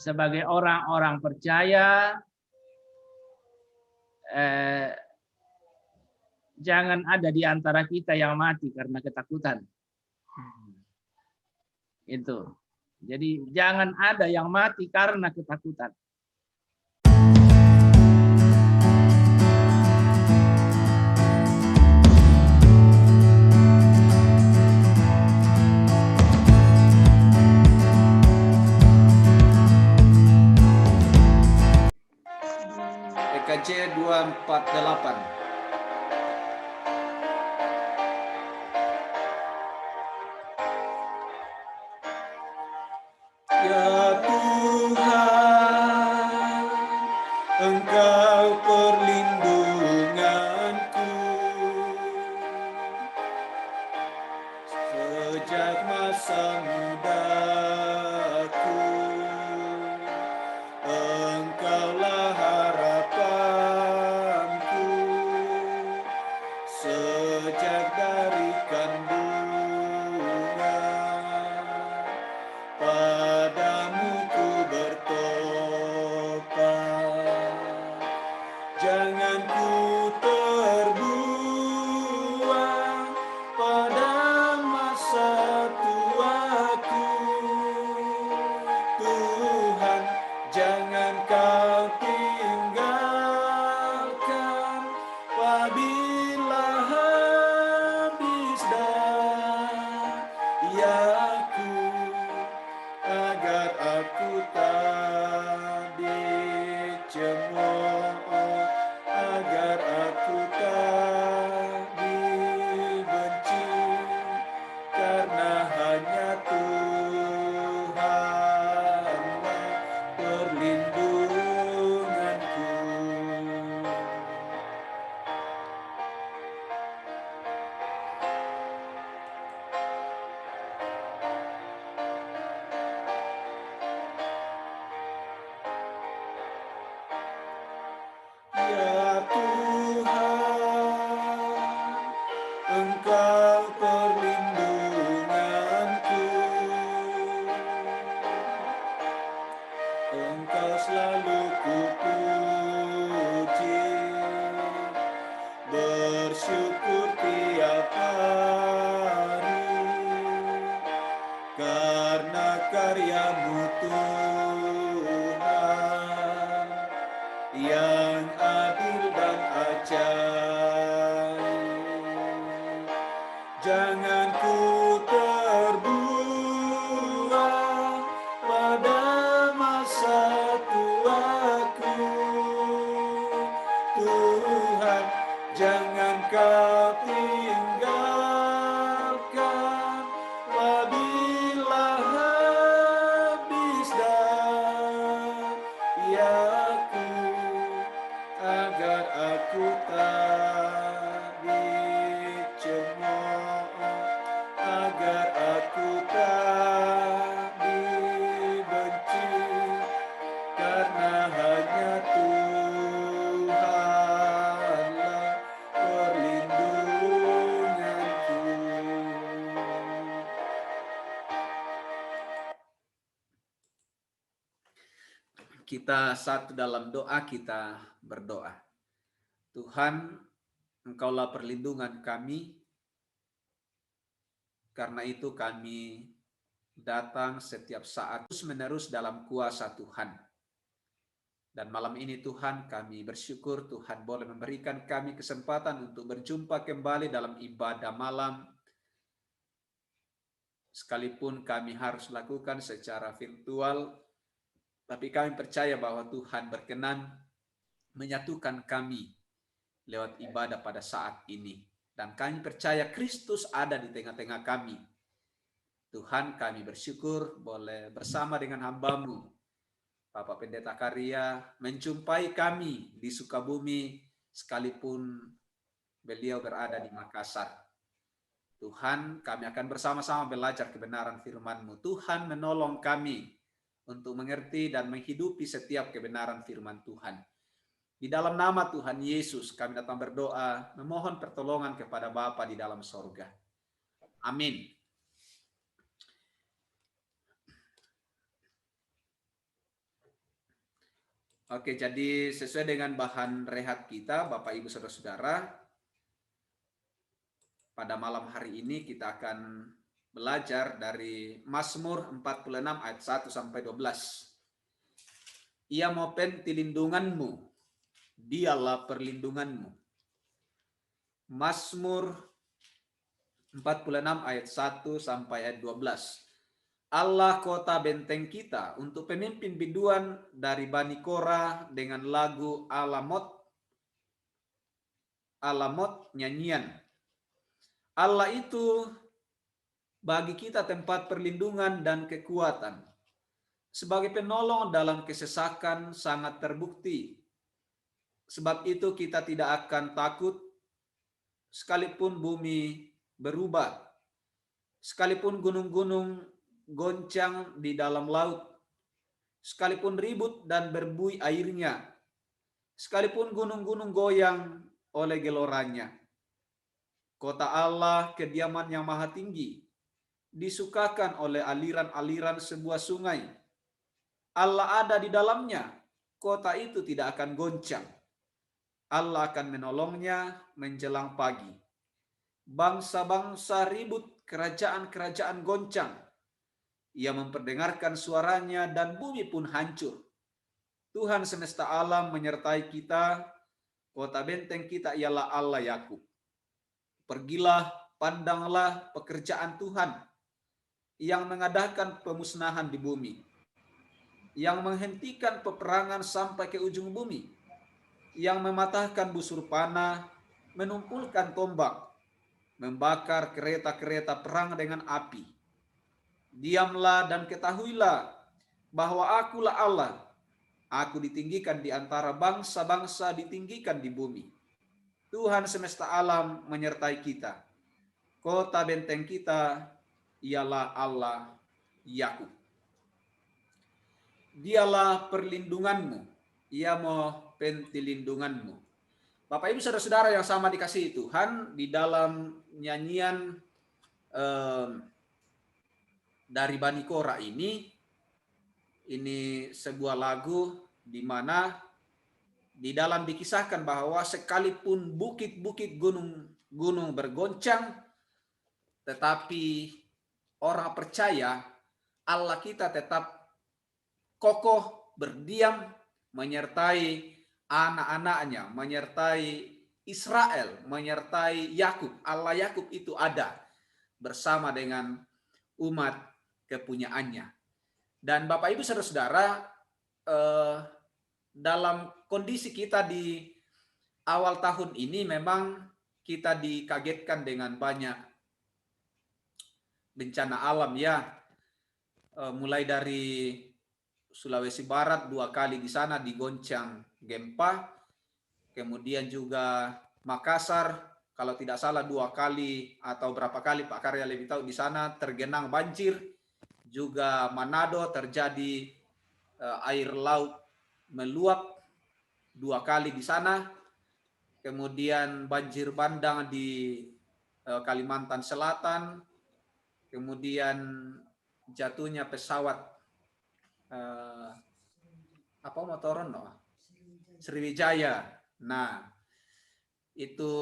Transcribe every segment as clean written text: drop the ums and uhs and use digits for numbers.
sebagai orang-orang percaya, jangan ada di antara kita yang mati karena ketakutan. Itu. Jadi jangan ada yang mati karena ketakutan. EKJ 248. Ya Tuhan, Engkau perlindunganku sejak masa mudaku. Engkaulah harapanku sejak dari kandungan. Padamu ku bertobat, jangan ku terbuang pada masa tuaku. Tuhan, jangan kau tinggalkan apabila habis dayaku, agar aku tak dicemooh, agar aku tak dibenci, karena hanya Tuhanlah perlindunganku. Ya Tuhan, Engkau perlindunganku. Engkau selalu kupuji, bersyukur tiap hari, karena karya-Mu Tuhan yang adil dan ajaib. Jangan ku terbuang pada masa tuaku. Tuhan, jangan kau tinggalkan apabila habis dayaku, agar aku tak dicemooh, agar aku tak dibenci, karena hanya Tuhanlah perlindunganku. Kita satu dalam doa, kita berdoa. Tuhan, Engkaulah perlindungan kami, karena itu kami datang setiap saat terus-menerus dalam kuasa Tuhan. Dan malam ini Tuhan, kami bersyukur Tuhan boleh memberikan kami kesempatan untuk berjumpa kembali dalam ibadah malam. Sekalipun kami harus lakukan secara virtual, tapi kami percaya bahwa Tuhan berkenan menyatukan kami lewat ibadah pada saat ini. Dan kami percaya Kristus ada di tengah-tengah kami. Tuhan, kami bersyukur boleh bersama dengan hamba-Mu, Bapak Pendeta Karya, menjumpai kami di Sukabumi, sekalipun beliau berada di Makassar. Tuhan, kami akan bersama-sama belajar kebenaran firman-Mu. Tuhan, menolong kami untuk mengerti dan menghidupi setiap kebenaran firman Tuhan. Di dalam nama Tuhan Yesus kami datang berdoa, memohon pertolongan kepada Bapa di dalam sorga. Amin. Oke, jadi sesuai dengan bahan rehat kita, Bapak Ibu Saudara-saudara, pada malam hari ini kita akan belajar dari Mazmur 46 ayat 1 sampai 12. Ia mau perlindunganmu, dialah perlindunganmu. Mazmur 46 ayat 1 sampai ayat 12. Allah kota benteng kita, untuk pemimpin biduan dari Bani Korah dengan lagu Alamot nyanyian. Allah itu bagi kita tempat perlindungan dan kekuatan. Sebagai penolong dalam kesesakan sangat terbukti. Sebab itu kita tidak akan takut sekalipun bumi berubah, sekalipun gunung-gunung goncang di dalam laut, sekalipun ribut dan berbuih airnya, sekalipun gunung-gunung goyang oleh geloranya. Kota Allah, kediaman yang maha tinggi, disukakan oleh aliran-aliran sebuah sungai. Allah ada di dalamnya, kota itu tidak akan goncang. Allah akan menolongnya menjelang pagi. Bangsa-bangsa ribut, kerajaan-kerajaan goncang. Ia memperdengarkan suaranya dan bumi pun hancur. Tuhan semesta alam menyertai kita. Kota benteng kita ialah Allah Yakub. Pergilah, pandanglah pekerjaan Tuhan yang mengadakan pemusnahan di bumi, yang menghentikan peperangan sampai ke ujung bumi, yang mematahkan busur panah, menumpulkan tombak, membakar kereta-kereta perang dengan api. Diamlah dan ketahuilah bahwa akulah Allah. Aku ditinggikan di antara bangsa-bangsa, ditinggikan di bumi. Tuhan semesta alam menyertai kita. Kota benteng kita ialah Allah Yakub. Dialah perlindunganmu. Ia mau perlindunganmu. Bapak Ibu Saudara-saudara yang sama dikasihi Tuhan, di dalam nyanyian dari Bani Korah ini sebuah lagu di mana di dalam dikisahkan bahwa sekalipun bukit-bukit gunung bergoncang, tetapi orang percaya Allah kita tetap kokoh, berdiam, menyertai anak-anaknya, menyertai Israel, menyertai Yakub. Allah Yakub itu ada bersama dengan umat kepunyaannya. Dan Bapak Ibu Saudara-saudara, dalam kondisi kita di awal tahun ini memang kita dikagetkan dengan banyak bencana alam ya. Mulai dari Sulawesi Barat 2 kali di sana digoncang gempa, kemudian juga Makassar kalau tidak salah 2 kali atau berapa kali Pak Karya lebih tahu, di sana tergenang banjir. Juga Manado terjadi air laut meluap 2 kali di sana. Kemudian banjir bandang di Kalimantan Selatan. Kemudian jatuhnya pesawat Sriwijaya. Nah, itu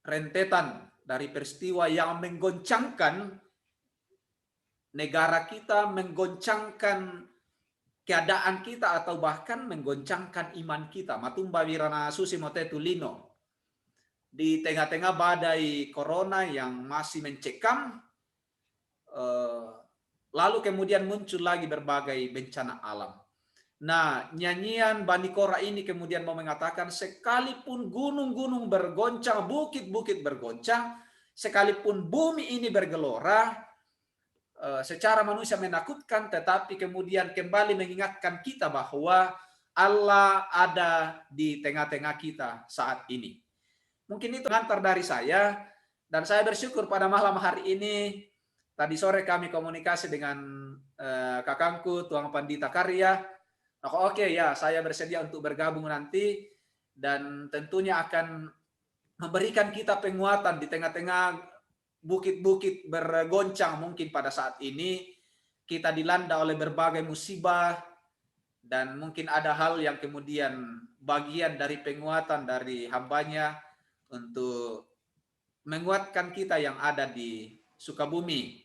rentetan dari peristiwa yang menggoncangkan negara kita, menggoncangkan keadaan kita, atau bahkan menggoncangkan iman kita. Matumba wirana susi motetu lino. Di tengah-tengah badai corona yang masih mencekam, lalu kemudian muncul lagi berbagai bencana alam. Nah, nyanyian Bani Korah ini kemudian mau mengatakan sekalipun gunung-gunung bergoncang, bukit-bukit bergoncang, sekalipun bumi ini bergelora, secara manusia menakutkan, tetapi kemudian kembali mengingatkan kita bahwa Allah ada di tengah-tengah kita saat ini. Mungkin itu antar dari saya, dan saya bersyukur pada malam hari ini. Tadi sore kami komunikasi dengan kakangku Tuang Pandita Karya. Oke ya, saya bersedia untuk bergabung nanti, dan tentunya akan memberikan kita penguatan di tengah-tengah bukit-bukit bergoncang mungkin pada saat ini. Kita dilanda oleh berbagai musibah Dan mungkin ada hal yang kemudian bagian dari penguatan dari hambanya untuk menguatkan kita yang ada di Sukabumi.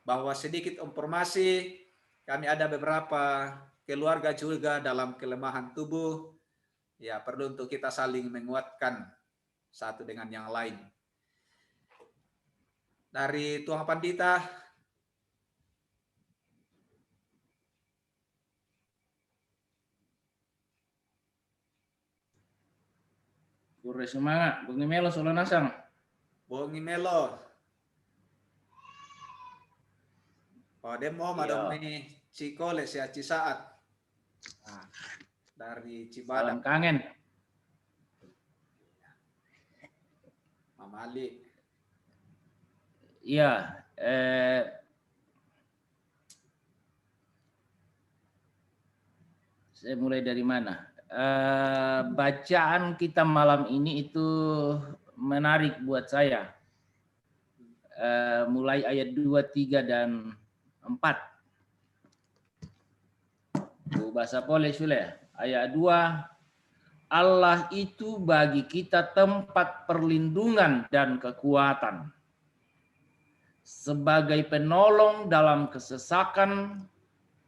Bahwa sedikit informasi, kami ada beberapa keluarga juga dalam kelemahan tubuh. Ya, perlu untuk kita saling menguatkan satu dengan yang lain. Dari Tuan Pandita, Kure semangat, Bung Melo Solo Nasang. Bung Melo. Oh, demo madam ini Cikole ya Cisaat. Dari Cibadak. Salam kangen. Mama Ali. Iya, saya mulai dari mana? Bacaan kita malam ini itu menarik buat saya. Mulai ayat 2, 3, dan 4. Bahasa Pole sudah. Ayat 2, Allah itu bagi kita tempat perlindungan dan kekuatan. Sebagai penolong dalam kesesakan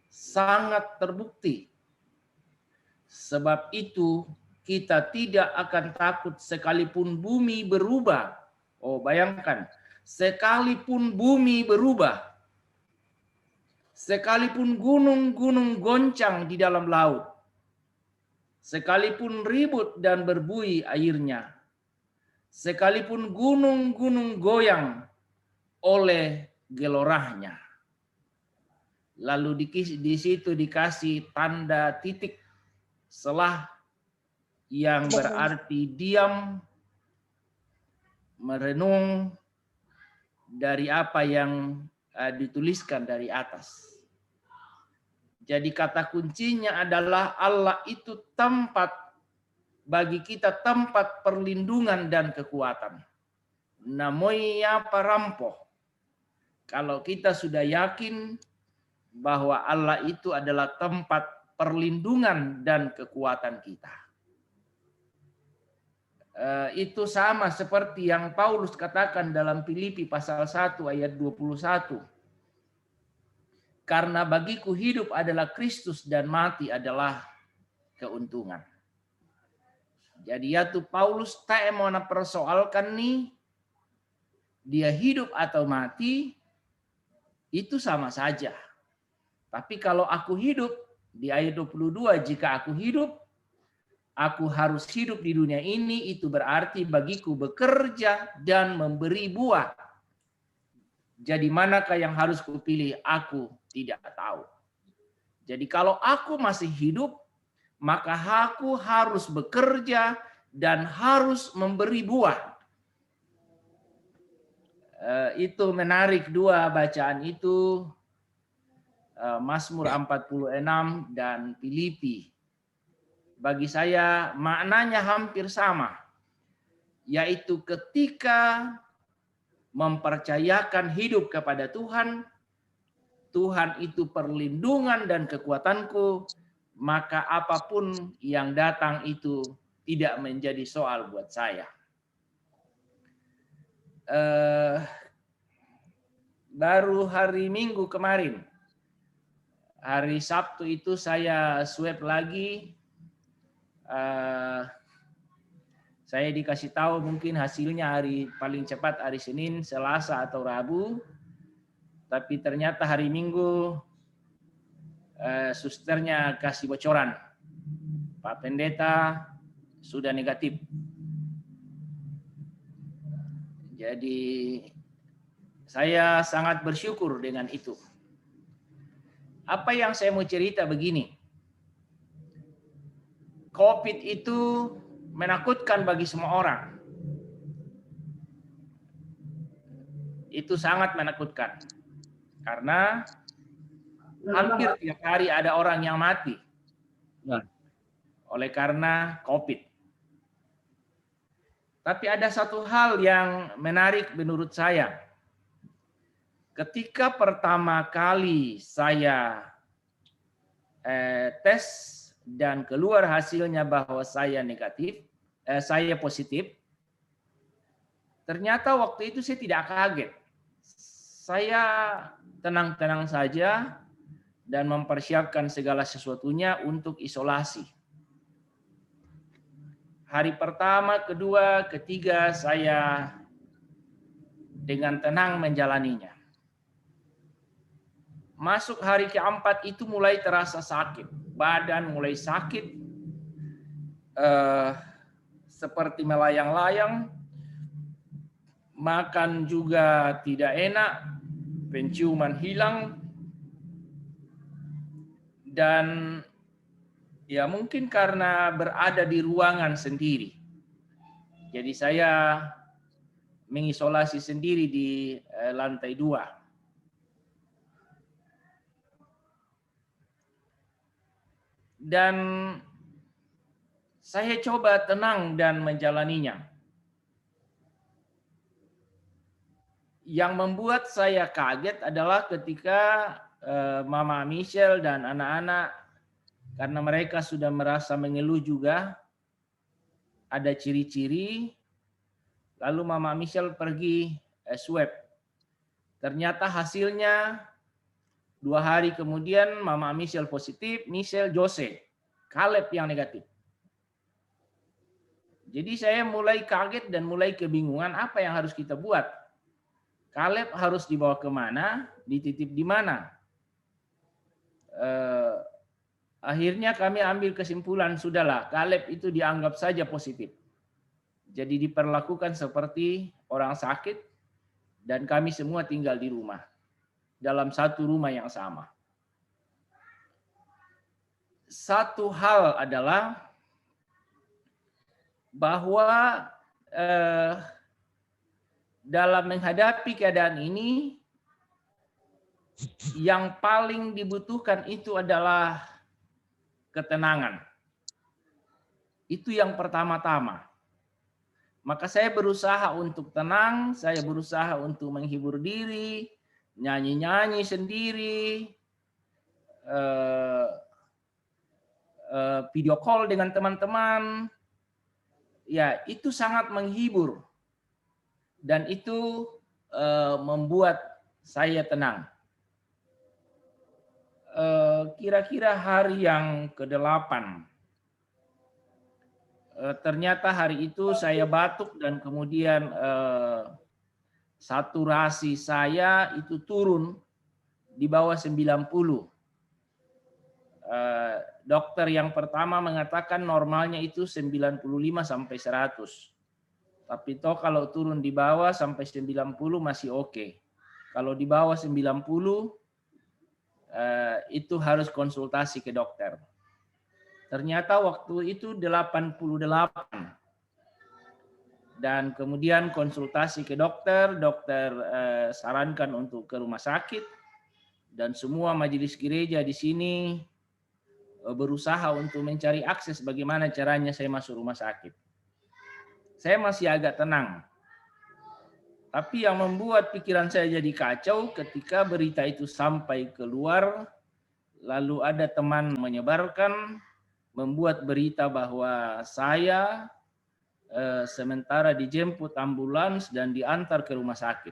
sangat terbukti. Sebab itu kita tidak akan takut sekalipun bumi berubah. Oh, bayangkan, sekalipun bumi berubah, sekalipun gunung-gunung goncang di dalam laut, sekalipun ribut dan berbuih airnya, sekalipun gunung-gunung goyang oleh gelorahnya. Lalu di situ dikasih tanda titik selah yang berarti diam, merenung dari apa yang dituliskan dari atas. Jadi kata kuncinya adalah Allah itu tempat bagi kita, tempat perlindungan dan kekuatan. Namoya parampo. Kalau kita sudah yakin bahwa Allah itu adalah tempat perlindungan dan kekuatan kita. Itu sama seperti yang Paulus katakan dalam Filipi pasal 1 ayat 21. Karena bagiku hidup adalah Kristus dan mati adalah keuntungan. Jadi ya tuh Paulus tak mau persoalkan nih, dia hidup atau mati, itu sama saja. Tapi kalau aku hidup, di ayat 22, jika aku hidup, aku harus hidup di dunia ini, itu berarti bagiku bekerja dan memberi buah. Jadi manakah yang harus kupilih? Aku tidak tahu. Jadi kalau aku masih hidup, maka aku harus bekerja dan harus memberi buah. Itu menarik dua bacaan itu, Mazmur 46 dan Filipi. Bagi saya maknanya hampir sama, yaitu ketika mempercayakan hidup kepada Tuhan, Tuhan itu perlindungan dan kekuatanku, maka apapun yang datang itu tidak menjadi soal buat saya. Baru hari Minggu kemarin, hari Sabtu itu saya swab lagi. Saya dikasih tahu mungkin hasilnya hari paling cepat hari Senin, Selasa atau Rabu. Tapi ternyata hari Minggu susternya kasih bocoran. Pak Pendeta sudah negatif. Jadi saya sangat bersyukur dengan itu. Apa yang saya mau cerita begini. COVID itu menakutkan bagi semua orang. Itu sangat menakutkan. Karena hampir tiap hari ada orang yang mati oleh karena COVID. Tapi ada satu hal yang menarik menurut saya. Ketika pertama kali saya tes dan keluar hasilnya bahwa saya negatif, saya positif. Ternyata waktu itu saya tidak kaget. Saya tenang-tenang saja dan mempersiapkan segala sesuatunya untuk isolasi. Hari pertama, kedua, ketiga saya dengan tenang menjalaninya. Masuk hari keempat itu mulai terasa sakit. Badan mulai sakit. Seperti melayang-layang. Makan juga tidak enak. Penciuman hilang. Dan ya mungkin karena berada di ruangan sendiri. Jadi saya mengisolasi sendiri di lantai 2. Dan saya coba tenang dan menjalaninya. Yang membuat saya kaget adalah ketika Mama Michelle dan anak-anak, karena mereka sudah merasa mengeluh juga, ada ciri-ciri, lalu Mama Michelle pergi swab. Ternyata hasilnya 2 hari kemudian Mama Michelle positif, Michelle Jose, Caleb yang negatif. Jadi saya mulai kaget dan mulai kebingungan apa yang harus kita buat. Caleb harus dibawa kemana, dititip di mana. Akhirnya kami ambil kesimpulan, sudahlah Caleb itu dianggap saja positif. Jadi diperlakukan seperti orang sakit dan kami semua tinggal di rumah. Dalam satu rumah yang sama. Satu hal adalah bahwa dalam menghadapi keadaan ini yang paling dibutuhkan itu adalah ketenangan. Itu yang pertama-tama. Maka saya berusaha untuk tenang, saya berusaha untuk menghibur diri, nyanyi-nyanyi sendiri, video call dengan teman-teman, ya itu sangat menghibur dan itu membuat saya tenang. Kira-kira hari yang ke-8, ternyata hari itu saya batuk dan kemudian saturasi saya itu turun di bawah 90. Dokter yang pertama mengatakan normalnya itu 95 sampai 100. Tapi toh kalau turun di bawah sampai 90 masih oke. Kalau di bawah 90 itu harus konsultasi ke dokter. Ternyata waktu itu 88. Dan kemudian konsultasi ke dokter, dokter sarankan untuk ke rumah sakit dan semua majelis gereja di sini berusaha untuk mencari akses bagaimana caranya saya masuk rumah sakit. Saya masih agak tenang. Tapi yang membuat pikiran saya jadi kacau ketika berita itu sampai keluar, lalu ada teman menyebarkan, membuat berita bahwa saya sementara dijemput ambulans dan diantar ke rumah sakit.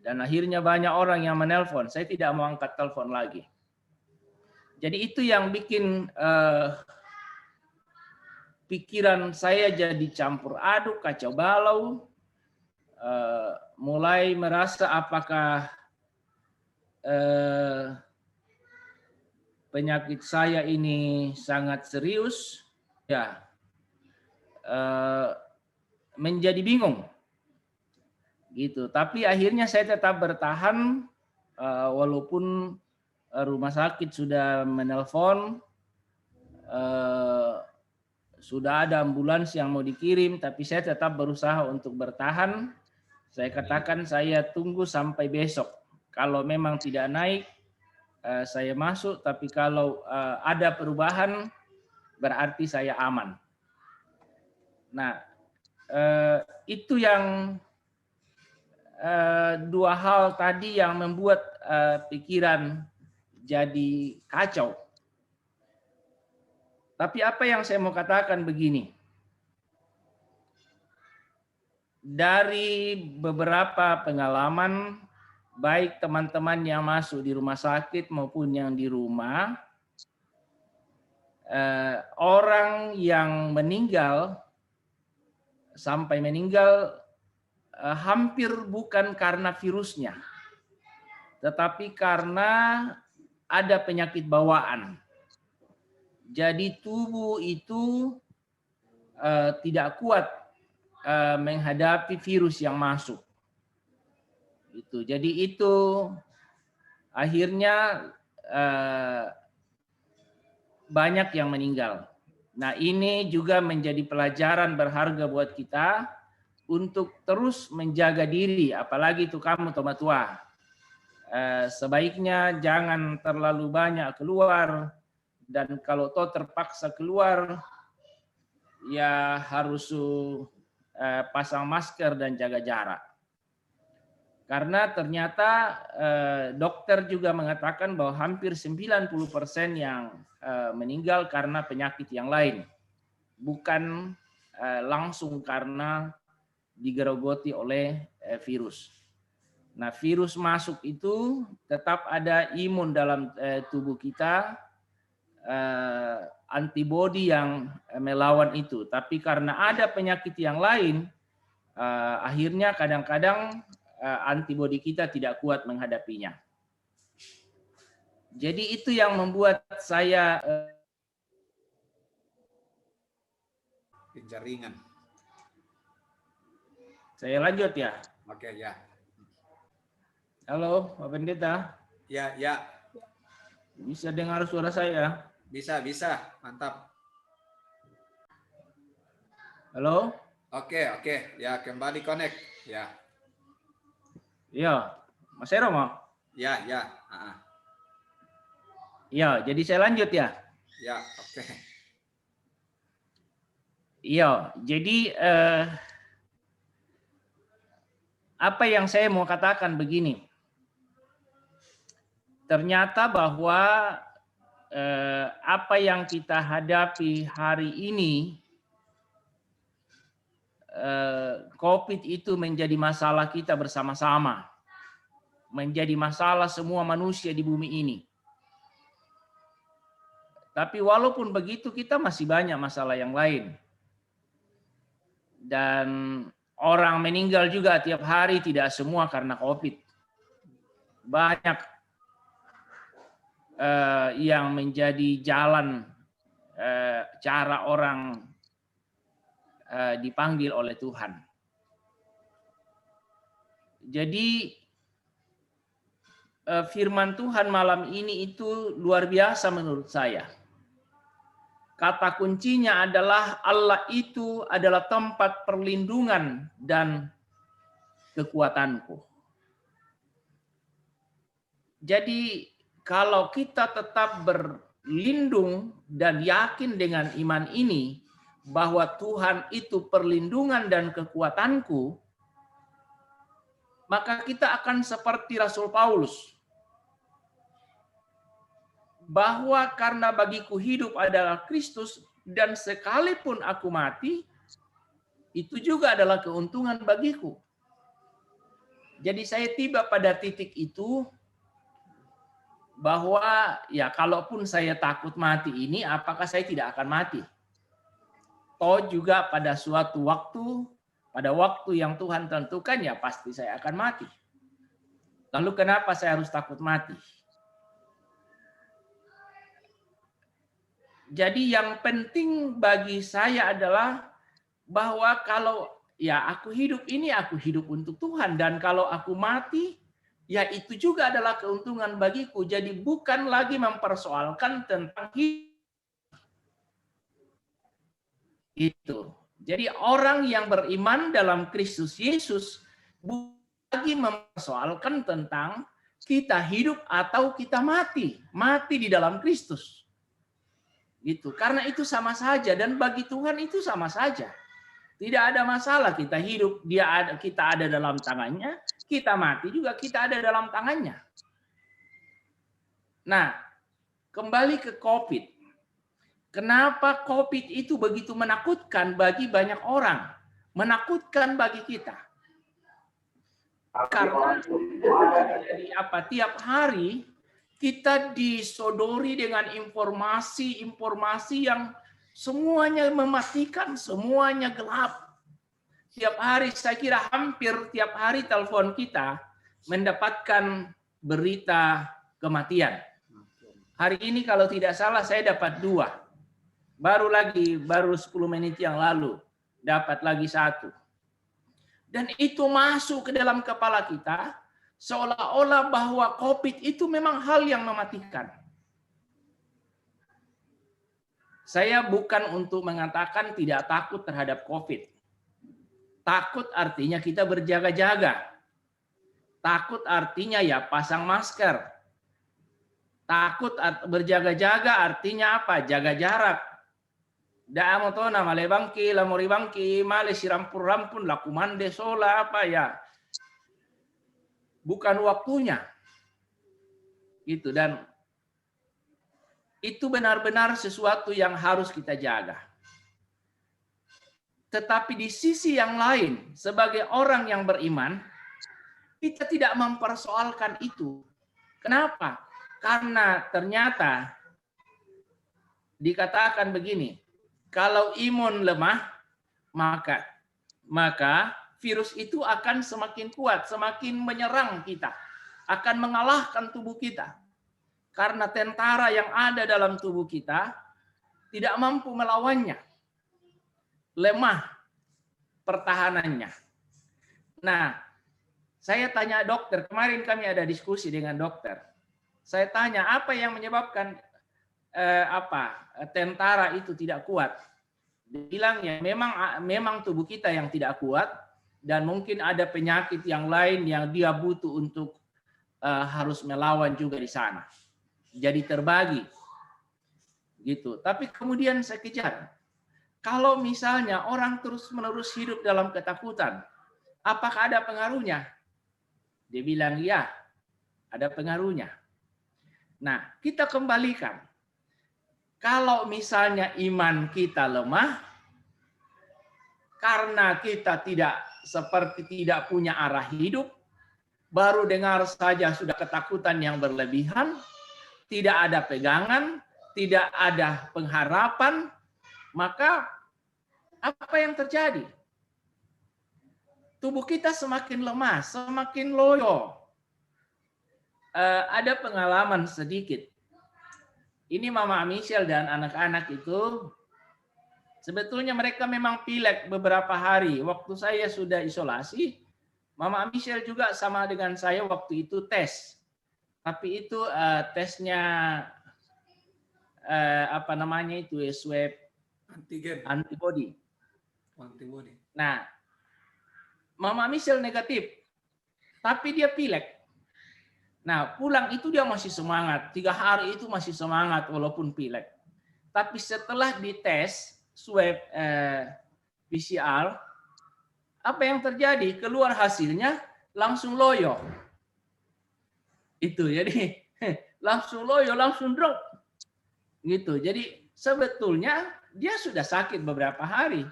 Dan akhirnya banyak orang yang menelpon, saya tidak mau angkat telepon lagi. Jadi itu yang bikin pikiran saya jadi campur aduk, kacau balau, mulai merasa apakah penyakit saya ini sangat serius, ya menjadi bingung, gitu. Tapi akhirnya saya tetap bertahan, walaupun rumah sakit sudah menelpon, sudah ada ambulans yang mau dikirim, tapi saya tetap berusaha untuk bertahan. Saya katakan saya tunggu sampai besok. Kalau memang tidak naik, saya masuk. Tapi kalau ada perubahan, berarti saya aman. Nah, itu yang dua hal tadi yang membuat pikiran jadi kacau. Tapi apa yang saya mau katakan begini. Dari beberapa pengalaman, baik teman-teman yang masuk di rumah sakit maupun yang di rumah, orang yang meninggal sampai meninggal hampir bukan karena virusnya, tetapi karena ada penyakit bawaan. Jadi tubuh itu tidak kuat menghadapi virus yang masuk. Jadi itu akhirnya banyak yang meninggal. Nah, ini juga menjadi pelajaran berharga buat kita untuk terus menjaga diri, apalagi itu kamu tua. Sebaiknya jangan terlalu banyak keluar, dan kalau toh terpaksa keluar, ya harus pasang masker dan jaga jarak. Karena ternyata dokter juga mengatakan bahwa hampir 90% yang meninggal karena penyakit yang lain, bukan langsung karena digerogoti oleh virus. Nah, virus masuk itu tetap ada imun dalam tubuh kita, antibodi yang melawan itu. Tapi karena ada penyakit yang lain, akhirnya kadang-kadang antibodi kita tidak kuat menghadapinya. Jadi itu yang membuat saya jaringan. Saya lanjut ya. Oke, ya. Halo, Pak Pendeta. Ya. Bisa dengar suara saya? Bisa. Mantap. Halo? Oke. Ya, kembali connect. Ya. Iya, Mas Hero mau? Ya. Iya, jadi saya lanjut ya. Ya, oke. Iya, jadi apa yang saya mau katakan begini. Ternyata bahwa apa yang kita hadapi hari ini, COVID itu menjadi masalah kita bersama-sama. Menjadi masalah semua manusia di bumi ini. Tapi walaupun begitu, kita masih banyak masalah yang lain. Dan orang meninggal juga tiap hari, tidak semua karena COVID. Banyak yang menjadi jalan cara orang dipanggil oleh Tuhan. Jadi firman Tuhan malam ini itu luar biasa menurut saya. Kata kuncinya adalah Allah itu adalah tempat perlindungan dan kekuatanku. Jadi kalau kita tetap berlindung dan yakin dengan iman ini bahwa Tuhan itu perlindungan dan kekuatanku, maka kita akan seperti Rasul Paulus. Bahwa karena bagiku hidup adalah Kristus dan sekalipun aku mati, itu juga adalah keuntungan bagiku. Jadi saya tiba pada titik itu bahwa ya kalaupun saya takut mati ini, apakah saya tidak akan mati? Toh juga pada suatu waktu, pada waktu yang Tuhan tentukan ya pasti saya akan mati. Lalu kenapa saya harus takut mati? Jadi yang penting bagi saya adalah bahwa kalau ya aku hidup ini, aku hidup untuk Tuhan. Dan kalau aku mati, ya itu juga adalah keuntungan bagiku. Jadi bukan lagi mempersoalkan tentang hidup. Itu. Jadi orang yang beriman dalam Kristus Yesus bukan lagi mempersoalkan tentang kita hidup atau kita mati. Mati di dalam Kristus. Gitu. Karena itu sama saja dan bagi Tuhan itu sama saja. Tidak ada masalah kita hidup, kita ada dalam tangannya, kita mati juga kita ada dalam tangannya. Nah, kembali ke COVID. Kenapa COVID itu begitu menakutkan bagi banyak orang? Menakutkan bagi kita. Karena jadi apa? Tiap hari kita disodori dengan informasi-informasi yang semuanya mematikan, semuanya gelap. Tiap hari, saya kira hampir tiap hari telepon kita mendapatkan berita kematian. Hari ini kalau tidak salah saya dapat 2. Baru 10 menit yang lalu dapat lagi 1. Dan itu masuk ke dalam kepala kita seolah-olah bahwa COVID itu memang hal yang mematikan. Saya bukan untuk mengatakan tidak takut terhadap COVID. Takut artinya kita berjaga-jaga. Takut artinya ya pasang masker. Takut berjaga-jaga artinya apa? Jaga jarak. Da mo to na malebangki, lamoribangki, male sirampur-rampun, lakumande sola apa ya. Bukan waktunya. Gitu, dan itu benar-benar sesuatu yang harus kita jaga. Tetapi di sisi yang lain, sebagai orang yang beriman, kita tidak mempersoalkan itu. Kenapa? Karena ternyata dikatakan begini, kalau imun lemah, maka virus itu akan semakin kuat, semakin menyerang kita, akan mengalahkan tubuh kita. Karena tentara yang ada dalam tubuh kita tidak mampu melawannya. Lemah pertahanannya. Nah, saya tanya dokter, kemarin kami ada diskusi dengan dokter. Saya tanya apa yang menyebabkan tentara itu tidak kuat. Dia bilang ya memang tubuh kita yang tidak kuat dan mungkin ada penyakit yang lain yang dia butuh untuk harus melawan juga di sana. Jadi terbagi. Gitu. Tapi kemudian saya kejar. Kalau misalnya orang terus-menerus hidup dalam ketakutan, apakah ada pengaruhnya? Dia bilang ya, ada pengaruhnya. Nah, kita kembalikan. Kalau misalnya iman kita lemah, karena kita tidak punya arah hidup, baru dengar saja sudah ketakutan yang berlebihan, tidak ada pegangan, tidak ada pengharapan, maka apa yang terjadi? Tubuh kita semakin lemah, semakin loyo. Ada pengalaman sedikit. Ini Mama Michelle dan anak-anak itu sebetulnya mereka memang pilek beberapa hari. Waktu saya sudah isolasi, Mama Michelle juga sama dengan saya waktu itu tes. Tapi itu tesnya swab Antigen. antibody. Antibody. Nah, Mama Michelle negatif, tapi dia pilek. Nah, pulang itu dia masih semangat. 3 hari itu masih semangat walaupun pilek. Tapi setelah dites swab PCR, apa yang terjadi? Keluar hasilnya langsung loyo. Itu jadi langsung loyo, langsung drop. Gitu. Jadi sebetulnya dia sudah sakit beberapa hari.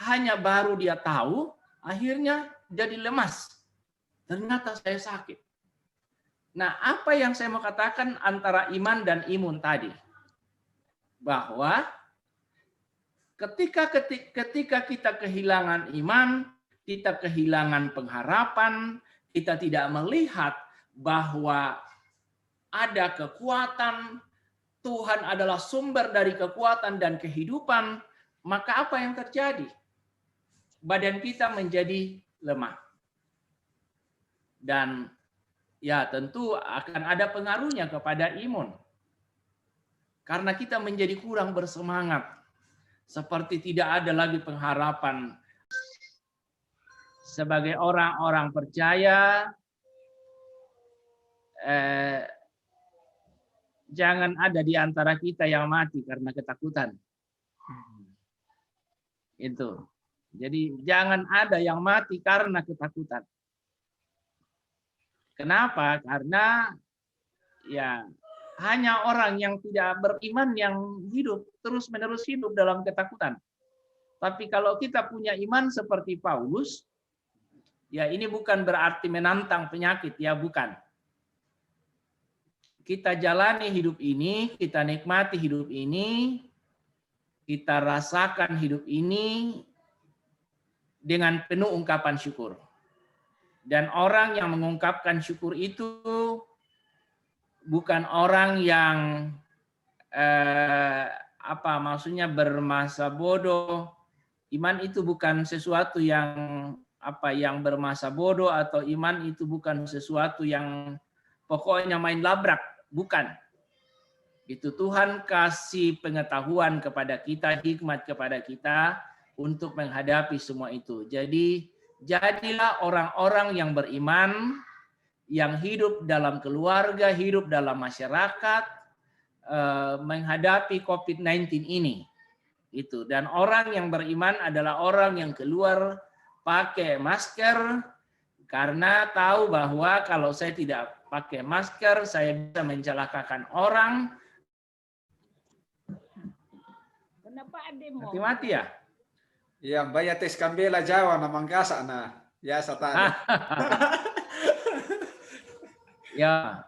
Hanya baru dia tahu, akhirnya jadi lemas. Ternyata saya sakit. Nah, apa yang saya mau katakan antara iman dan imun tadi? Bahwa ketika kita kehilangan iman, kita kehilangan pengharapan, kita tidak melihat bahwa ada kekuatan, Tuhan adalah sumber dari kekuatan dan kehidupan, maka apa yang terjadi? Badan kita menjadi lemah. Dan ya tentu akan ada pengaruhnya kepada imun. Karena kita menjadi kurang bersemangat. Seperti tidak ada lagi pengharapan. Sebagai orang-orang percaya, jangan ada di antara kita yang mati karena ketakutan. Itu. Jadi jangan ada yang mati karena ketakutan. Kenapa? Karena ya hanya orang yang tidak beriman yang hidup terus-menerus hidup dalam ketakutan. Tapi kalau kita punya iman seperti Paulus, ya ini bukan berarti menantang penyakit, ya bukan. Kita jalani hidup ini, kita nikmati hidup ini, kita rasakan hidup ini dengan penuh ungkapan syukur. Dan orang yang mengungkapkan syukur itu bukan orang yang maksudnya bermasa bodoh. Iman itu bukan sesuatu yang yang bermasa bodoh, atau iman itu bukan sesuatu yang pokoknya main labrak, bukan. Itu Tuhan kasih pengetahuan kepada kita, hikmat kepada kita untuk menghadapi semua itu. Jadi jadilah orang-orang yang beriman, yang hidup dalam keluarga, hidup dalam masyarakat, menghadapi COVID-19 ini. Itu. Dan orang yang beriman adalah orang yang keluar pakai masker karena tahu bahwa kalau saya tidak pakai masker, saya bisa mencelakakan orang. Kenapa ada mau? Mati-mati ya? Ya, bayar tes kambela Jawa na manggasa na. Ya, satana. Ya.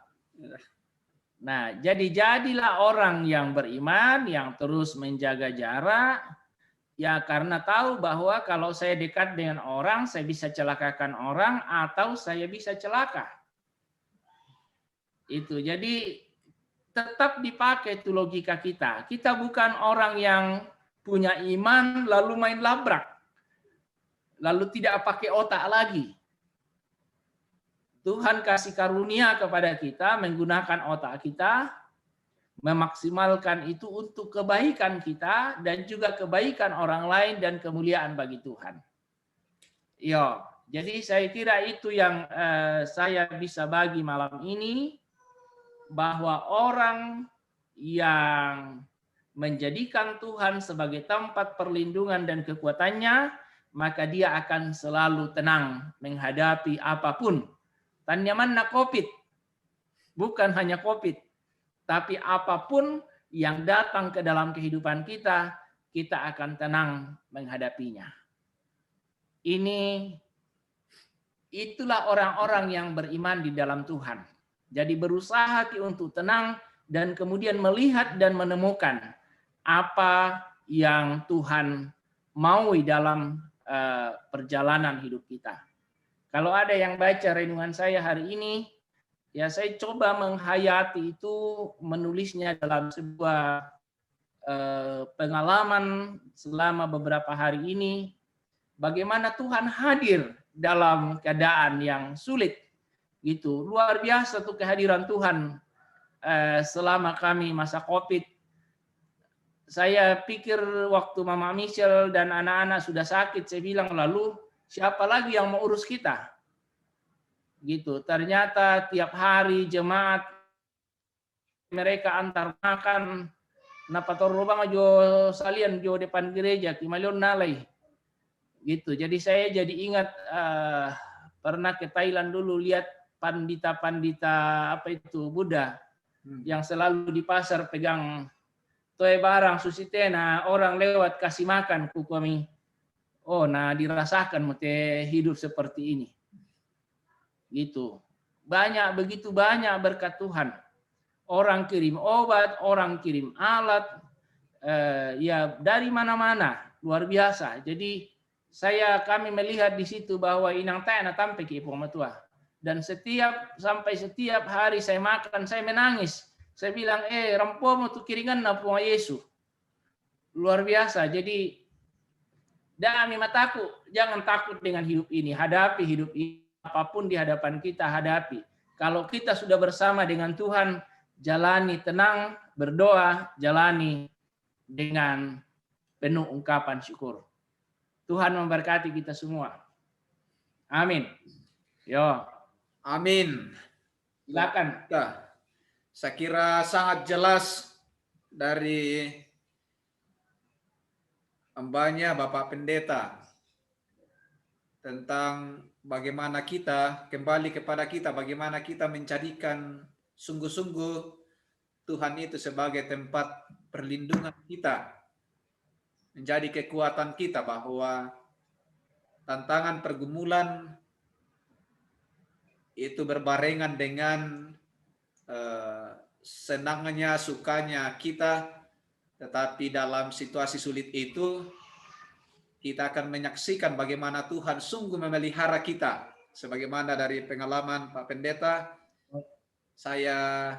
Nah, jadilah orang yang beriman, yang terus menjaga jarak, ya karena tahu bahwa kalau saya dekat dengan orang, saya bisa celakakan orang atau saya bisa celaka. Itu, jadi tetap dipakai itu logika kita. Kita bukan orang yang punya iman lalu main labrak, lalu tidak pakai otak lagi. Tuhan kasih karunia kepada kita menggunakan otak kita, memaksimalkan itu untuk kebaikan kita dan juga kebaikan orang lain dan kemuliaan bagi Tuhan. Yo, jadi saya kira itu yang saya bisa bagi malam ini, bahwa orang yang menjadikan Tuhan sebagai tempat perlindungan dan kekuatannya, maka dia akan selalu tenang menghadapi apapun. Tanyaman na COVID, bukan hanya COVID, tapi apapun yang datang ke dalam kehidupan kita, kita akan tenang menghadapinya. Itulah orang-orang yang beriman di dalam Tuhan. Jadi berusaha untuk tenang dan kemudian melihat dan menemukan apa yang Tuhan maui dalam perjalanan hidup kita. Kalau ada yang baca renungan saya hari ini, ya saya coba menghayati itu, menulisnya dalam sebuah pengalaman selama beberapa hari ini, bagaimana Tuhan hadir dalam keadaan yang sulit. Gitu, luar biasa tuh kehadiran Tuhan selama kami masa COVID. Saya pikir waktu Mama Michelle dan anak-anak sudah sakit, saya bilang lalu siapa lagi yang mau urus kita? Gitu. Ternyata tiap hari jemaat mereka antar makan, napator lubang jo salian jo depan gereja, kimalion nalai. Gitu. Jadi saya jadi ingat pernah ke Thailand dulu, lihat pandita-pandita apa itu Buddha yang selalu di pasar pegang toe barang susitena, orang lewat kasih makan ku kami. Oh, nah dirasakan mute hidup seperti ini. Gitu. Begitu banyak berkat Tuhan. Orang kirim obat, orang kirim alat, ya dari mana-mana, luar biasa. Jadi kami melihat di situ bahwa inang tayana tampe ki tua. Dan sampai setiap hari saya makan, saya menangis. Saya bilang, rampomo tu kiringan na po Yesus. Luar biasa. Jadi dami mataku, jangan takut dengan hidup ini. Hadapi hidup ini. Apapun di hadapan kita, hadapi. Kalau kita sudah bersama dengan Tuhan, jalani tenang, berdoa, jalani dengan penuh ungkapan syukur. Tuhan memberkati kita semua. Amin. Yo. Amin. Silakan. Saya kira sangat jelas dari hambanya Bapak Pendeta tentang bagaimana kita kembali kepada kita, bagaimana kita menjadikan sungguh-sungguh Tuhan itu sebagai tempat perlindungan kita, menjadi kekuatan kita bahwa tantangan pergumulan itu berbarengan dengan senangnya, sukanya kita, tetapi dalam situasi sulit itu kita akan menyaksikan bagaimana Tuhan sungguh memelihara kita. Sebagaimana dari pengalaman Pak Pendeta, saya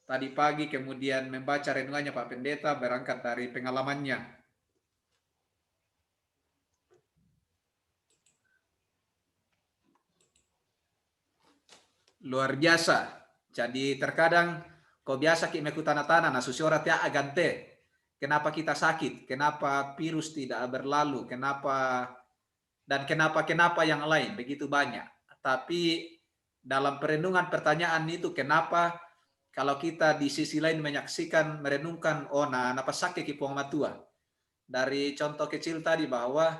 tadi pagi kemudian membaca renungannya Pak Pendeta berangkat dari pengalamannya. Luar biasa. Jadi terkadang kau biasa kita tanah-tanah, nah susiora tia agante. Kenapa kita sakit? Kenapa virus tidak berlalu? Kenapa yang lain begitu banyak. Tapi dalam perenungan pertanyaan itu, kenapa kalau kita di sisi lain menyaksikan, merenungkan, oh nah napa sakit kipuang matua. Dari contoh kecil tadi bahwa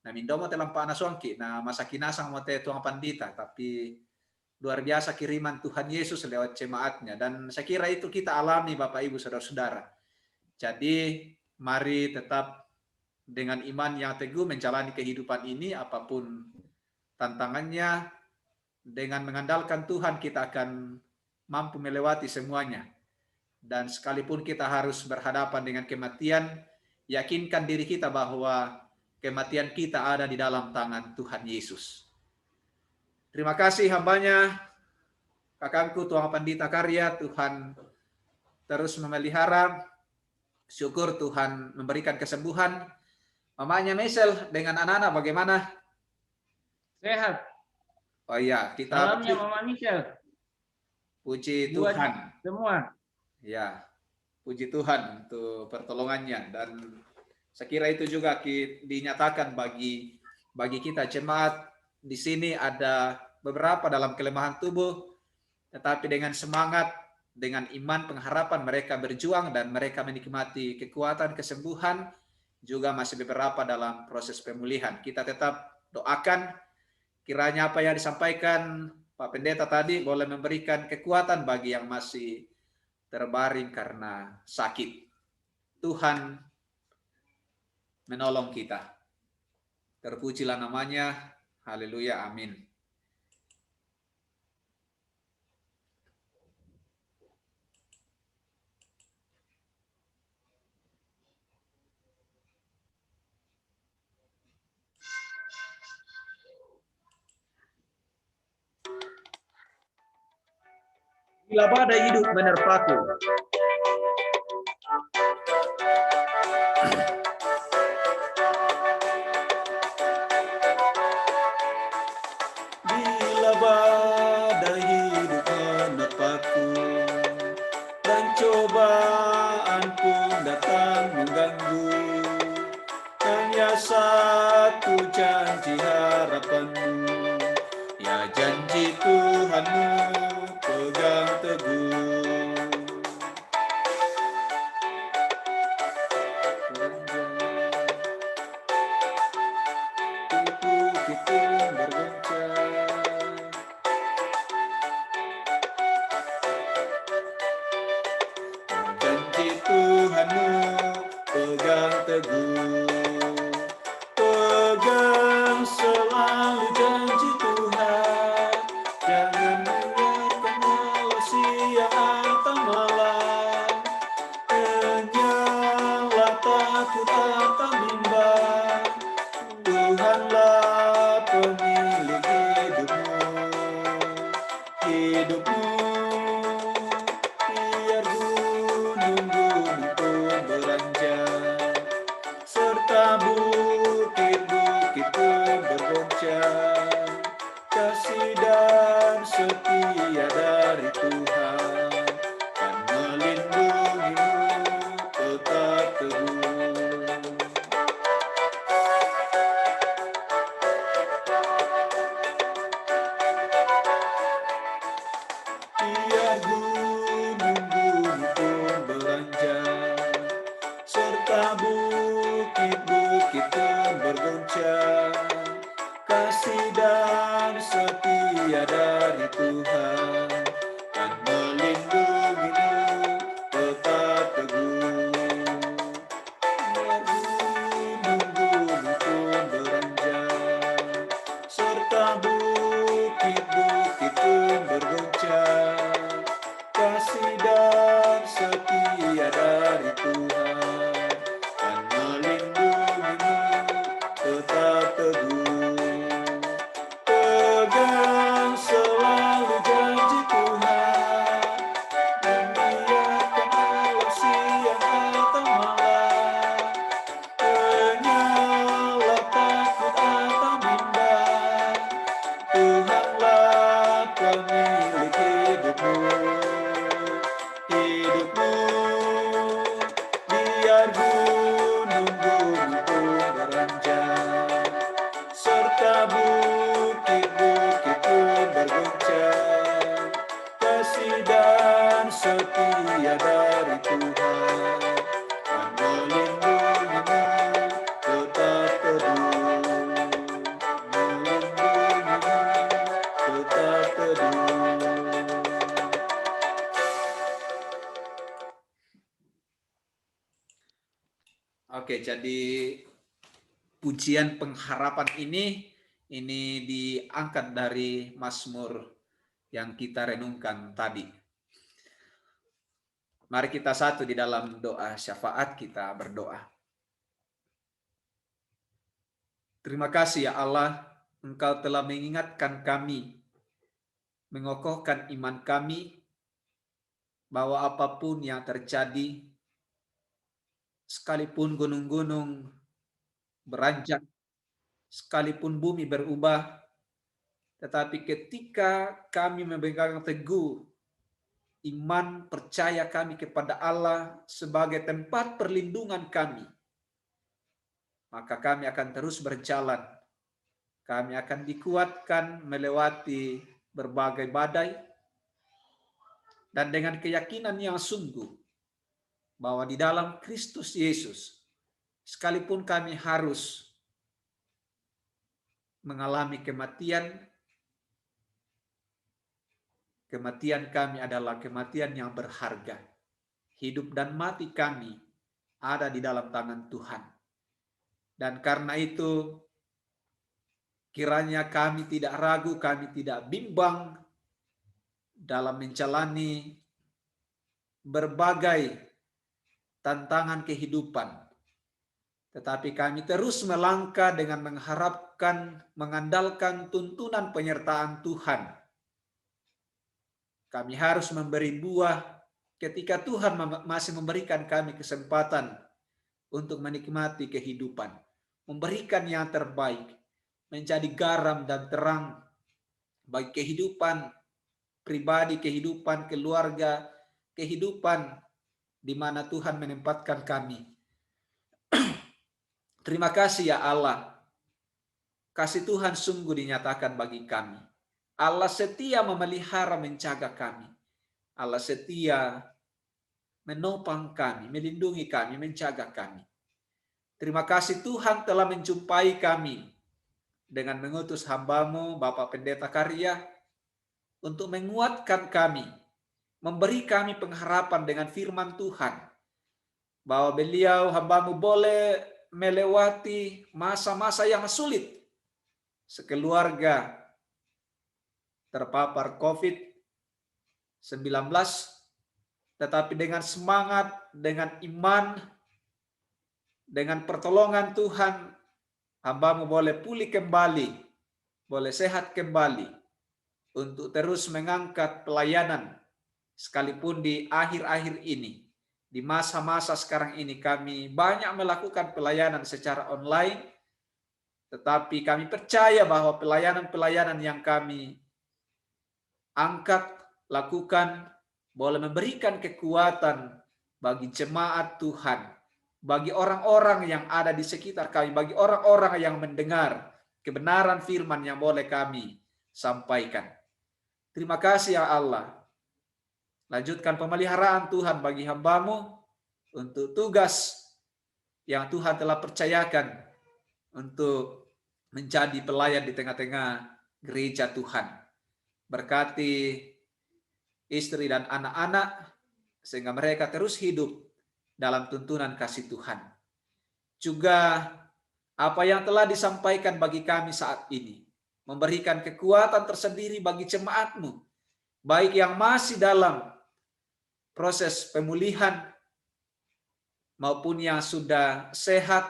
nah mindomo telam panas wangki, nah masa kinasang mote tuang pandita, tapi luar biasa kiriman Tuhan Yesus lewat jemaatnya. Dan saya kira itu kita alami Bapak Ibu Saudara-saudara. Jadi mari tetap dengan iman yang teguh menjalani kehidupan ini, apapun tantangannya, dengan mengandalkan Tuhan kita akan mampu melewati semuanya. Dan sekalipun kita harus berhadapan dengan kematian, yakinkan diri kita bahwa kematian kita ada di dalam tangan Tuhan Yesus. Terima kasih hambanya, kakangku Tuang Pandita Karya, Tuhan terus memelihara. Syukur Tuhan memberikan kesembuhan. Mamanya Michelle dengan anak-anak bagaimana? Sehat. Oh iya, kita Salamnya Mama Michelle. Puji Buat Tuhan. semua. Ya, puji Tuhan untuk pertolongannya. Dan saya kira itu juga dinyatakan bagi kita jemaat. Di sini ada beberapa dalam kelemahan tubuh, tetapi dengan semangat, dengan iman, pengharapan mereka berjuang dan mereka menikmati kekuatan, kesembuhan, juga masih beberapa dalam proses pemulihan. Kita tetap doakan kiranya apa yang disampaikan Pak Pendeta tadi boleh memberikan kekuatan bagi yang masih terbaring karena sakit. Tuhan menolong kita. Terpujilah namanya. Haleluya, amin. Bila badai hidup menerpaku, bila badai hidup menerpaku dan cobaan pun datang mengganggu, hanya satu janji harapanmu, ya janji Tuhanmu pegang teguh. Itu bergoncang, janji Tuhanmu pegang teguh. Pegang selalu janji Tuhan, jangan biarkan malu siang atau malam, kenyalah takut atau bimbang, Tuhanlah pemilik hidupmu, biar gunung-gunung pun beranjak, serta bukit-bukit pun bergoncang, kasih dan setia dari Tuhan kan melindungimu tetap teguh. biar gunung-gunung pun beranjak, serta bukit-bukit pun bergoncang. Kasih dan setia dari Tuhan yang melindungimu tetap teduh, melindungimu tetap teduh. Oke, jadi pujian pengharapan ini diangkat dari Mazmur yang kita renungkan tadi. Mari kita satu di dalam doa syafaat, kita berdoa. Terima kasih ya Allah, Engkau telah mengingatkan kami, mengokohkan iman kami, bahwa apapun yang terjadi, sekalipun gunung-gunung beranjak, sekalipun bumi berubah, tetapi ketika kami memegang teguh iman percaya kami kepada Allah sebagai tempat perlindungan kami, maka kami akan terus berjalan. Kami akan dikuatkan melewati berbagai badai, dan dengan keyakinan yang sungguh bahwa di dalam Kristus Yesus, sekalipun kami harus mengalami kematian, kematian kami adalah kematian yang berharga. Hidup dan mati kami ada di dalam tangan Tuhan. Dan karena itu, kiranya kami tidak ragu, kami tidak bimbang dalam menjalani berbagai tantangan kehidupan. Tetapi kami terus melangkah dengan mengharapkan, mengandalkan tuntunan penyertaan Tuhan. Kami harus memberi buah ketika Tuhan masih memberikan kami kesempatan untuk menikmati kehidupan. Memberikan yang terbaik, menjadi garam dan terang bagi kehidupan pribadi, kehidupan keluarga, kehidupan di mana Tuhan menempatkan kami. Terima kasih ya Allah. Kasih Tuhan sungguh dinyatakan bagi kami. Allah setia memelihara, menjaga kami. Allah setia menopang kami, melindungi kami, menjaga kami. Terima kasih Tuhan telah menjumpai kami dengan mengutus hamba-Mu, Bapak Pendeta Karya, untuk menguatkan kami, memberi kami pengharapan dengan firman Tuhan, bahwa beliau, hamba-Mu, boleh melewati masa-masa yang sulit. Sekeluarga terpapar COVID-19, tetapi dengan semangat, dengan iman, dengan pertolongan Tuhan, hamba-Mu boleh pulih kembali, boleh sehat kembali, untuk terus mengangkat pelayanan, sekalipun di akhir-akhir ini, di masa-masa sekarang ini kami banyak melakukan pelayanan secara online, tetapi kami percaya bahwa pelayanan-pelayanan yang kami angkat, lakukan, boleh memberikan kekuatan bagi jemaat Tuhan, bagi orang-orang yang ada di sekitar kami, bagi orang-orang yang mendengar kebenaran firman yang boleh kami sampaikan. Terima kasih ya Allah. Lanjutkan pemeliharaan Tuhan bagi hamba-Mu untuk tugas yang Tuhan telah percayakan untuk menjadi pelayan di tengah-tengah gereja Tuhan. Berkati istri dan anak-anak sehingga mereka terus hidup dalam tuntunan kasih Tuhan. Juga apa yang telah disampaikan bagi kami saat ini, memberikan kekuatan tersendiri bagi jemaat-Mu, baik yang masih dalam proses pemulihan maupun yang sudah sehat,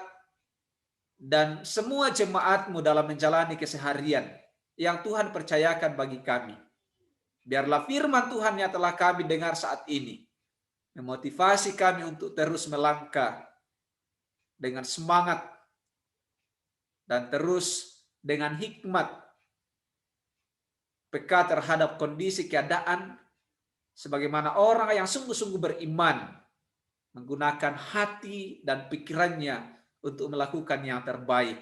dan semua jemaat-Mu dalam menjalani keseharian yang Tuhan percayakan bagi kami. Biarlah firman Tuhan yang telah kami dengar saat ini memotivasi kami untuk terus melangkah dengan semangat dan terus dengan hikmat, peka terhadap kondisi keadaan, sebagaimana orang yang sungguh-sungguh beriman menggunakan hati dan pikirannya untuk melakukan yang terbaik.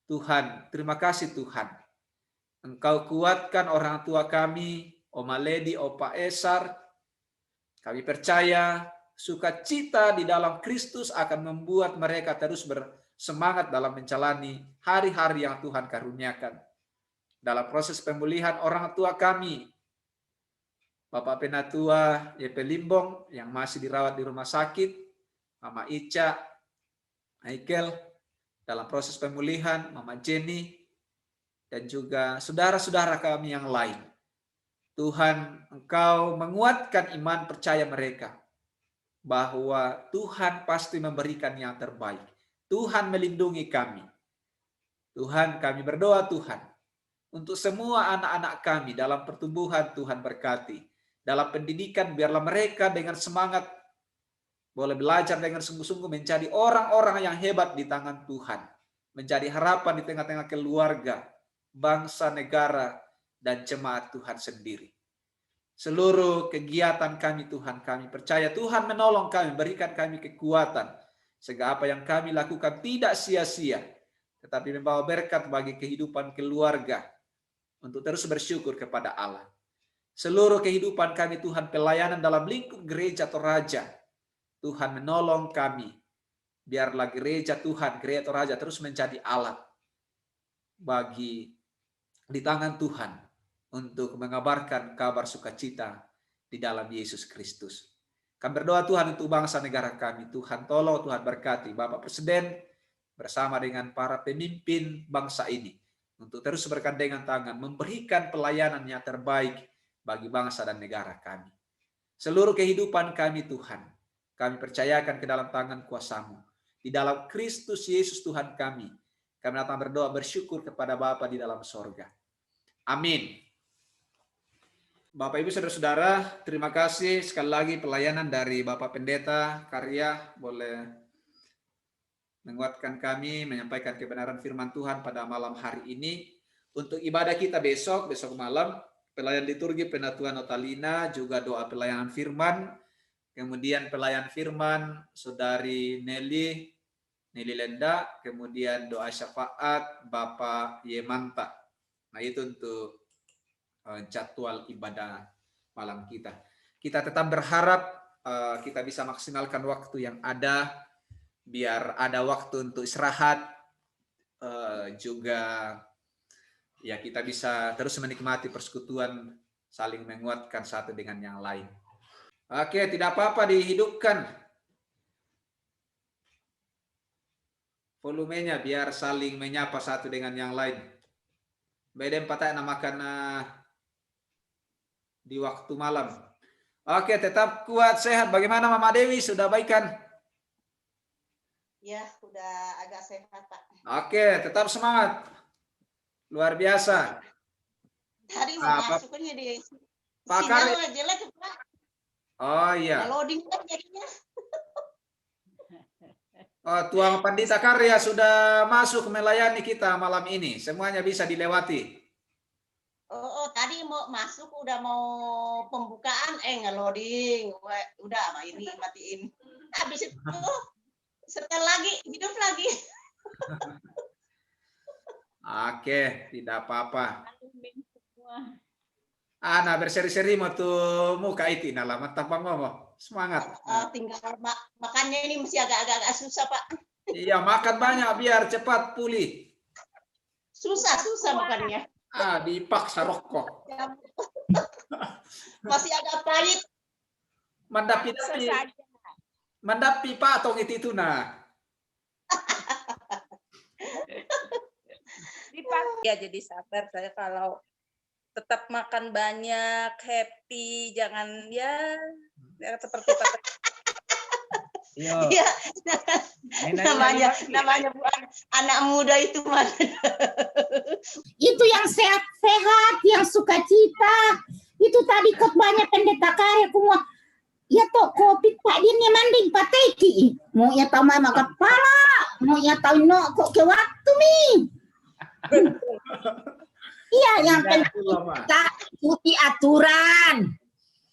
Tuhan, terima kasih Tuhan. Engkau kuatkan orang tua kami, Oma Ledi, Opa Esar. Kami percaya sukacita di dalam Kristus akan membuat mereka terus bersemangat dalam menjalani hari-hari yang Tuhan karuniakan. Dalam proses pemulihan orang tua kami, Bapak Penatua YP Limbong yang masih dirawat di rumah sakit, Mama Ica, Michael, dalam proses pemulihan, Mama Jenny, dan juga saudara-saudara kami yang lain. Tuhan, Engkau menguatkan iman percaya mereka bahwa Tuhan pasti memberikan yang terbaik. Tuhan melindungi kami. Tuhan, kami berdoa Tuhan, untuk semua anak-anak kami dalam pertumbuhan Tuhan berkati. Dalam pendidikan, biarlah mereka dengan semangat boleh belajar dengan sungguh-sungguh menjadi orang-orang yang hebat di tangan Tuhan. Menjadi harapan di tengah-tengah keluarga, bangsa, negara, dan jemaat Tuhan sendiri. Seluruh kegiatan kami Tuhan, kami percaya Tuhan menolong kami, berikan kami kekuatan. Sehingga apa yang kami lakukan tidak sia-sia, tetapi membawa berkat bagi kehidupan keluarga, untuk terus bersyukur kepada Allah. Seluruh kehidupan kami Tuhan, pelayanan dalam lingkup gereja atau raja, Tuhan menolong kami. Biarlah gereja Tuhan, gereja atau raja terus menjadi alat bagi di tangan Tuhan untuk mengabarkan kabar sukacita di dalam Yesus Kristus. Kami berdoa Tuhan untuk bangsa negara kami. Tuhan tolong, Tuhan berkati Bapak Presiden bersama dengan para pemimpin bangsa ini untuk terus bergandengan tangan, memberikan pelayanan yang terbaik bagi bangsa dan negara kami. Seluruh kehidupan kami Tuhan, kami percayakan ke dalam tangan kuasa-Mu. Di dalam Kristus Yesus Tuhan kami datang berdoa bersyukur kepada Bapa di dalam sorga. Amin. Bapak Ibu Saudara-saudara, terima kasih sekali lagi pelayanan dari Bapak Pendeta Karya boleh menguatkan kami, menyampaikan kebenaran firman Tuhan pada malam hari ini. Untuk ibadah kita besok malam, pelayan liturgi Penatua Notalina, juga doa pelayanan firman, kemudian pelayan firman Saudari Nelly Lenda, kemudian doa syafaat Bapak Yemanta. Nah itu untuk jadwal ibadah malam kita. Kita tetap berharap kita bisa maksimalkan waktu yang ada, biar ada waktu untuk istirahat, juga ya kita bisa terus menikmati persekutuan, saling menguatkan satu dengan yang lain. Oke, tidak apa-apa dihidupkan volumenya biar saling menyapa satu dengan yang lain. Beden patah namakan di waktu malam. Oke, tetap kuat sehat. Bagaimana Mama Dewi, sudah baik kan? Ya, sudah agak sehat Pak. Oke, tetap semangat. Luar biasa. Tadi mau masuknya di Pakar. sinyal jelek Pak. Oh iya. Loading kan jadinya. Oh, Tuang Pandita Karya sudah masuk melayani kita malam ini. Semuanya bisa dilewati. Oh, tadi mau masuk udah mau pembukaan nge-loading. Udah ini matiin. Habis itu setel lagi, hidup lagi. Oke, tidak apa-apa. Ana berseri-seri mau tuh muka itu nala tampang ngomong. Semangat. Tinggal makannya ini mesti agak susah Pak. Iya, makan banyak biar cepat pulih. Susah makannya. Dipaksa rokok. Masih agak pahit. Mendapi Pak tong itu nah. Ya jadi sabar saya kalau tetap makan banyak, happy, jangan ya seperti Pak. Iya. namanya bukan anak muda itu mana. Itu yang sehat-sehat, yang sukacita. Itu tadi khotbahnya Pendeta Karya semua. Ya toh kopi Pak dia manding pateki. Mau ya tahu mama kepala, mau ya tahu no kok ke waktu nih. Iya, yang penting kita ikuti aturan.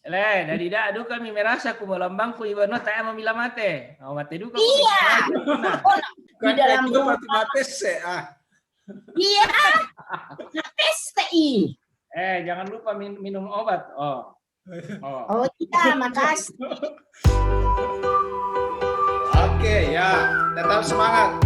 dari dah adu kami merasa ku melambang ku ibu no tak mamila mate. Oh mate duka. Iya. Di dalam itu berarti mati se Iya. PSTI. Jangan lupa minum obat. Oh. Oh iya, makasih. Oke ya, tetap semangat.